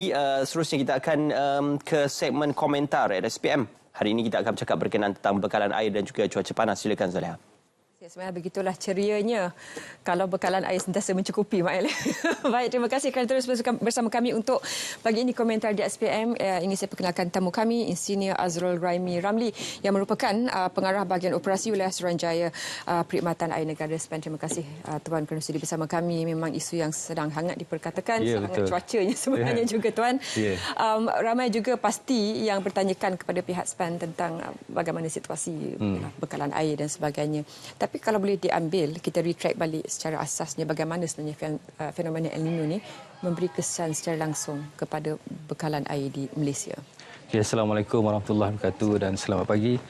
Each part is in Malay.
Seterusnya kita akan ke segmen komentar SPM. Hari ini kita akan bercakap berkenaan tentang bekalan air dan juga cuaca panas. Silakan Zaliha. Ya, sebenarnya begitulah cerianya kalau bekalan air sentiasa mencukupi, Mak El. Baik, terima kasih kerana terus bersama kami untuk pagi ini komentar di SPM. Ini saya perkenalkan tamu kami, Insinyur Azrul Raimi Ramli yang merupakan pengarah bahagian operasi wilayah Suruhanjaya Perkhidmatan Air Negara SPM. Terima kasih Tuan kerana sudi bersama kami. Memang isu yang sedang hangat diperkatakan, sangat cuacanya sebenarnya juga Tuan. Ramai juga pasti yang bertanyakan kepada pihak SPAN tentang bagaimana situasi bekalan air dan sebagainya. Tapi kalau boleh diambil, kita retract balik secara asasnya bagaimana sebenarnya fenomena El Nino ni memberi kesan secara langsung kepada bekalan air di Malaysia. Okay, Assalamualaikum warahmatullahi wabarakatuh dan selamat pagi.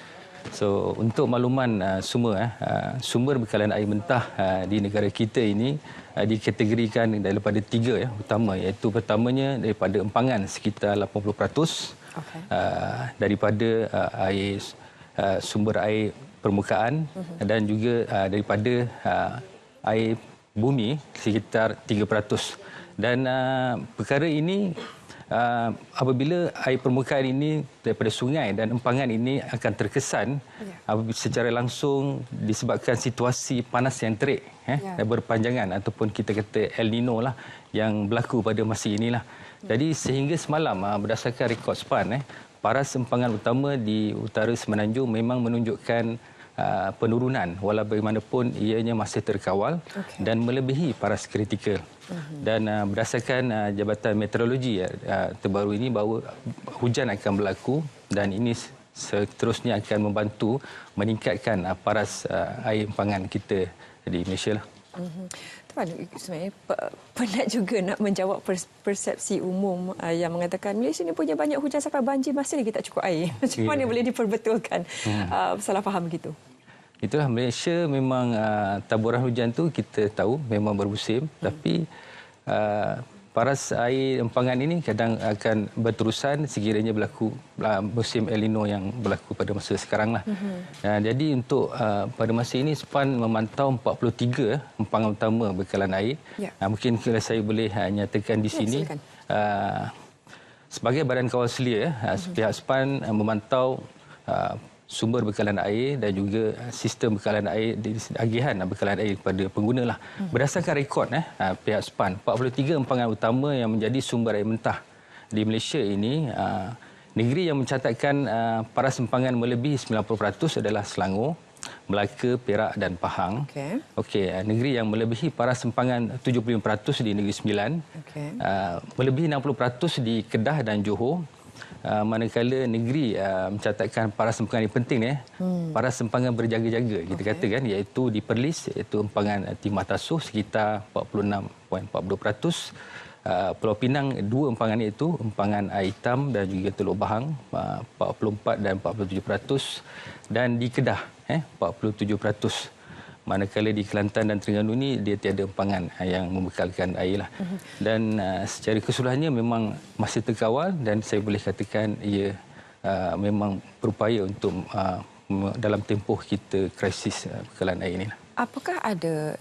So, untuk makluman semua, sumber bekalan air mentah di negara kita ini dikategorikan daripada tiga utama, iaitu pertamanya daripada empangan sekitar 80%, daripada air sumber air permukaan dan juga daripada air bumi sekitar 3%. Dan perkara ini apabila air permukaan ini daripada sungai dan empangan ini akan terkesan secara langsung disebabkan situasi panas yang terik dan berpanjangan ataupun kita kata El Nino lah yang berlaku pada masa inilah. Jadi sehingga semalam berdasarkan rekod SPAN paras empangan utama di utara Semenanjung memang menunjukkan penurunan walau bagaimanapun ianya masih terkawal dan melebihi paras kritikal. Dan berdasarkan Jabatan Meteorologi terbaru ini bahawa hujan akan berlaku dan ini seterusnya akan membantu meningkatkan paras air empangan kita di Malaysia lah. Tuan, sebenarnya penat juga nak menjawab persepsi umum yang mengatakan Malaysia ni punya banyak hujan sampai banjir masih lagi tak cukup air. Macam mana boleh diperbetulkan salah faham gitu? Itulah, Malaysia memang taburan hujan tu kita tahu memang bermusim, tapi paras air empangan ini kadang akan berterusan sekiranya berlaku musim El Nino yang berlaku pada masa sekarang lah. Jadi untuk pada masa ini SPAN memantau 43 empangan utama bekalan air. Mungkin kalau saya boleh nyatakan di sini, sebagai badan kawal selia, pihak SPAN memantau sumber bekalan air dan juga sistem bekalan air, agihan bekalan air kepada pengguna lah. Berdasarkan rekod pihak SPAN, 43 empangan utama yang menjadi sumber air mentah di Malaysia ini, negeri yang mencatatkan paras empangan melebihi 90% adalah Selangor, Melaka, Perak dan Pahang. Negeri yang melebihi paras empangan 75% di Negeri Sembilan, melebihi 60% di Kedah dan Johor. Manakala negeri mencatatkan paras empangan yang penting paras empangan berjaga-jaga kita katakan, iaitu di Perlis, iaitu empangan Timah Tasuh sekitar 46.40%. Pulau Pinang dua empangan iaitu empangan Air Hitam dan juga Teluk Bahang 44 dan 47%, dan di Kedah 47%. Manakala di Kelantan dan Terengganu ni dia tiada empangan yang membekalkan air lah. Dan secara keseluruhannya memang masih terkawal dan saya boleh katakan ia memang berupaya untuk dalam tempoh kita krisis bekalan air ini lah. Apakah ada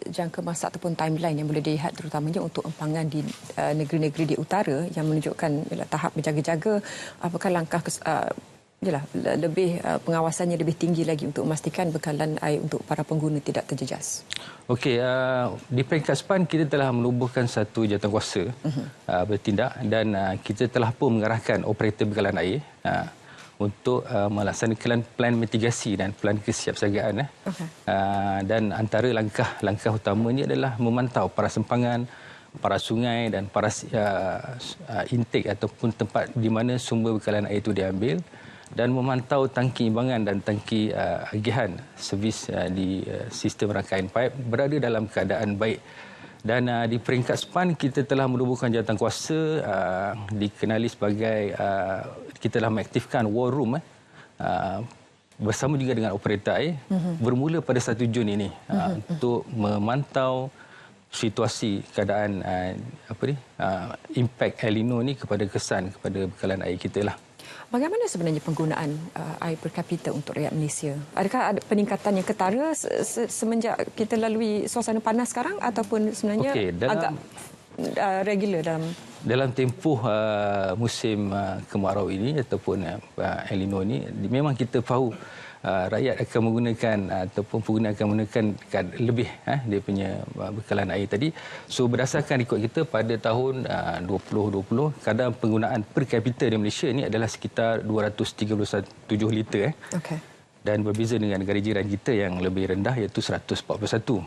jangka masa ataupun timeline yang boleh dilihat terutamanya untuk empangan di negeri-negeri di utara yang menunjukkan tahap berjaga-jaga? Apakah langkah lebih pengawasannya lebih tinggi lagi untuk memastikan bekalan air untuk para pengguna tidak terjejas? Di peringkat SPAN kita telah menubuhkan satu jawatankuasa bertindak dan kita telah pun mengarahkan operator bekalan air untuk melaksanakan plan mitigasi dan plan kesiapsiagaan. Dan antara langkah utamanya adalah memantau paras empangan, paras sungai dan paras intake ataupun tempat di mana sumber bekalan air itu diambil, dan memantau tangki imbangan dan tangki agihan servis di sistem rangkaian pipe berada dalam keadaan baik. Dan di peringkat SPAN kita telah menubuhkan jawatankuasa dikenali sebagai kita telah mengaktifkan war room bersama juga dengan operator air bermula pada 1 Jun ini untuk memantau situasi keadaan impact El Nino ni kepada kesan kepada bekalan air kita lah. Bagaimana sebenarnya penggunaan air per kapita untuk rakyat Malaysia? Adakah ada peningkatan yang ketara semenjak kita lalui suasana panas sekarang ataupun sebenarnya agak regular dalam tempoh musim kemarau ini ataupun El Nino ini, memang kita tahu rakyat akan menggunakan ataupun pengguna akan menggunakan lebih dia punya bekalan air tadi. So berdasarkan rekod kita pada tahun 2020, kadar penggunaan per kapita di Malaysia ini adalah sekitar 237 liter. Okey. Dan berbeza dengan negara jiran kita yang lebih rendah iaitu 141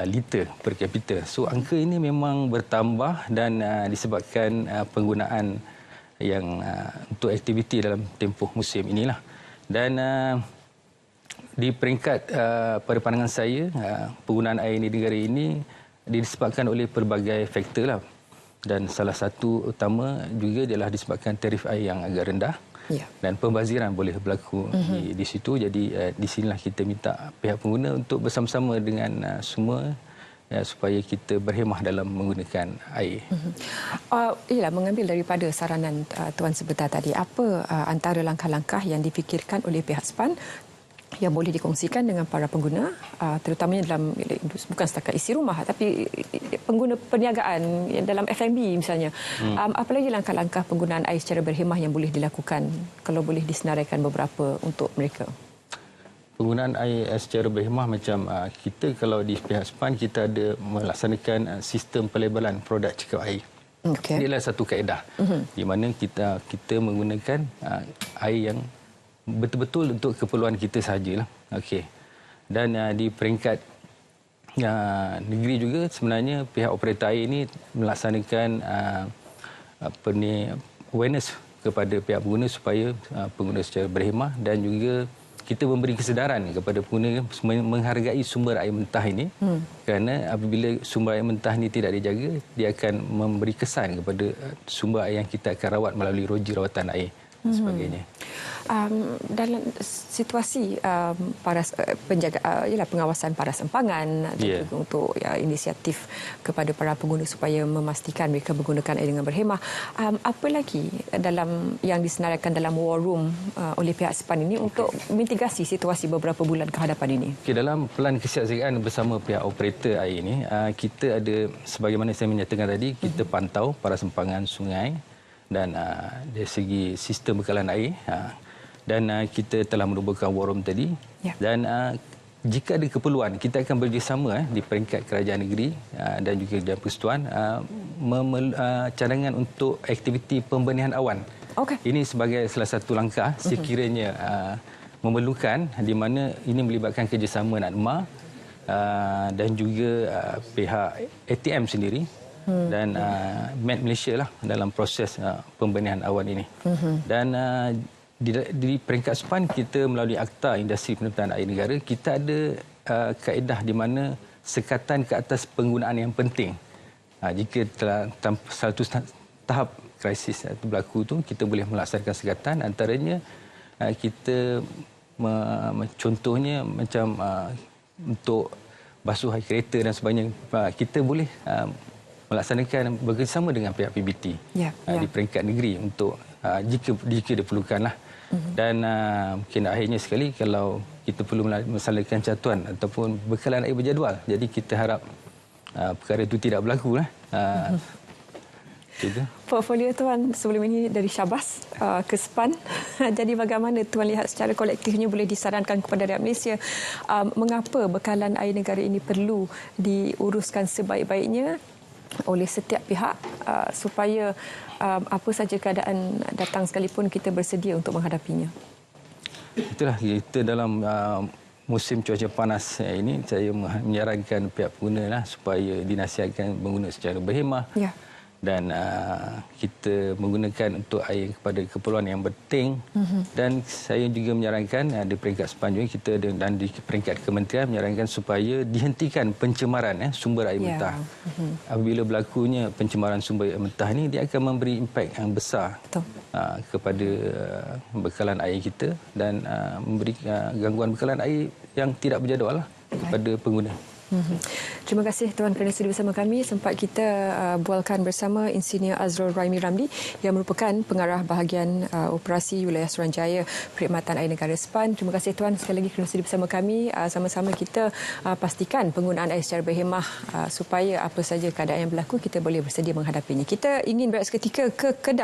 liter per kapita. So angka ini memang bertambah dan disebabkan penggunaan yang untuk aktiviti dalam tempoh musim inilah. Dan di peringkat pada pandangan saya, penggunaan air di negara ini disebabkan oleh pelbagai faktor lah. Dan salah satu utama juga adalah disebabkan tarif air yang agak rendah. Ya. Dan pembaziran boleh berlaku di situ. Jadi di sinilah kita minta pihak pengguna untuk bersama-sama dengan semua supaya kita berhemah dalam menggunakan air. Ialah mengambil daripada saranan Tuan sebentar tadi, apa antara langkah-langkah yang dipikirkan oleh pihak SPAN yang boleh dikongsikan dengan para pengguna, terutamanya dalam bukan setakat isi rumah tapi pengguna perniagaan dalam F&B misalnya. Apa lagi langkah-langkah penggunaan air secara berhemah yang boleh dilakukan kalau boleh disenaraikan beberapa untuk mereka? Penggunaan air secara berhemah macam kita kalau di pihak SPAN kita ada melaksanakan sistem pelabelan produk cekap air. Okay. Ini adalah satu kaedah di mana kita menggunakan air yang betul-betul untuk keperluan kita sahajalah. Okey. Dan di peringkat negeri juga sebenarnya pihak operator air ini melaksanakan awareness kepada pihak pengguna supaya pengguna secara berhemah, dan juga kita memberi kesedaran kepada pengguna menghargai sumber air mentah ini. Kerana apabila sumber air mentah ini tidak dijaga, dia akan memberi kesan kepada sumber air yang kita akan rawat melalui roji rawatan air dan sebagainya. Dalam situasi pengawasan paras empangan dan juga untuk inisiatif kepada para pengguna supaya memastikan mereka menggunakan air dengan berhemah, apa lagi dalam yang disenaraikan dalam war room oleh pihak SPAN ini untuk mitigasi situasi beberapa bulan ke hadapan ini? Dalam pelan kesiapsiagaan bersama pihak operator air ini, kita ada, sebagaimana saya menyatakan tadi, kita pantau paras empangan sungai dan dari segi sistem bekalan air. Dan kita telah menubuhkan war room tadi. Dan jika ada keperluan, kita akan bekerjasama di peringkat kerajaan negeri dan juga Dewan Persekutuan cadangan untuk aktiviti pembenihan awan. Ini sebagai salah satu langkah sekiranya memerlukan, di mana ini melibatkan kerjasama NADMA dan juga pihak ATM sendiri dan Met Malaysia lah dalam proses pembenihan awan ini. Dan di peringkat SPAN kita melalui Akta Industri Penyertaan Air Negara, kita ada kaedah di mana sekatan ke atas penggunaan yang penting. Jika telah satu tahap krisis berlaku tu, kita boleh melaksanakan sekatan. Antaranya kita contohnya macam untuk basuh air kereta dan sebagainya, kita boleh melaksanakan bekerjasama dengan pihak PBT di peringkat negeri untuk jika diperlukanlah. Dan mungkin akhirnya sekali, kalau kita perlu melaksanakan catuan ataupun bekalan air berjadual, jadi kita harap perkara itu tidak berlaku lah. Portfolio Tuan sebelum ini dari Syabas ke SPAN. Jadi bagaimana Tuan lihat secara kolektifnya boleh disarankan kepada rakyat Malaysia mengapa bekalan air negara ini perlu diuruskan sebaik-baiknya oleh setiap pihak supaya apa saja keadaan datang sekalipun kita bersedia untuk menghadapinya? Itulah, kita dalam musim cuaca panas ini, saya menyarankan pihak pengguna supaya dinasihatkan mengguna secara berhemah. Dan kita menggunakan untuk air kepada keperluan yang penting. Dan saya juga menyarankan di peringkat SPAN juga kita dan di peringkat kementerian menyarankan supaya dihentikan pencemaran sumber air mentah. Apabila berlakunya pencemaran sumber air mentah ini, dia akan memberi impak yang besar kepada bekalan air kita dan memberi gangguan bekalan air yang tidak berjadual kepada pengguna. Terima kasih Tuan kerana sudi bersama kami. Sempat kita bualkan bersama Insinyur Azrul Raimi Ramli yang merupakan pengarah bahagian operasi wilayah Suruhanjaya Perkhidmatan Air Negara SPAN. Terima kasih Tuan sekali lagi kerana sudi bersama kami. Sama-sama kita pastikan penggunaan air secara berhemah supaya apa saja keadaan yang berlaku kita boleh bersedia menghadapinya. Kita ingin berehat seketika ke Kedah.